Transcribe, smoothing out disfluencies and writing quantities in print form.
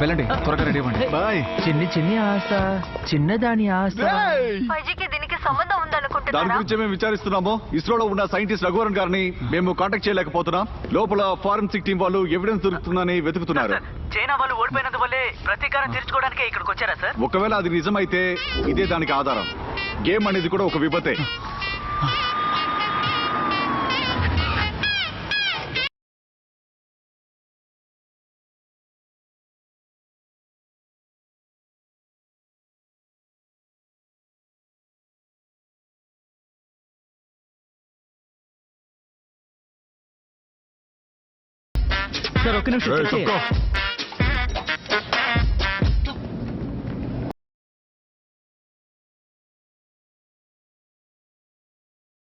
వెళ్ళండి త్వరగా రెడీ అవ్వండి. బాయ్. చిన్ని చిన్ని ఆశ చిన్నదాని ఆశ. ఫైజీకి దీనికి సంబంధం దాని ఉందనుకుంటున్నారా? గురించి మేము విచారిస్తున్నాము. ఇస్రోలో ఉన్న సైంటిస్ట్ రఘువరన్ గారిని మేము కాంటాక్ట్ చేయలేకపోతున్నాం. లోపల ఫారెన్సిక్ టీం వాళ్ళు ఎవిడెన్స్ దొరుకుతుందని వెతుకుతున్నారు. చైనా వాళ్ళు ఓడిపోయినందువల్లే ప్రతీకారం తీర్చుకోవడానికి ఇక్కడికి వచ్చారా సార్? ఒకవేళ అది నిజమైతే ఇదే దానికి ఆధారం. గేమ్ అనేది కూడా ఒక విపత్తే. సార్ ఒక్క నిమిషం ఏయ్, చెక్ చేయి. తప్పుకో.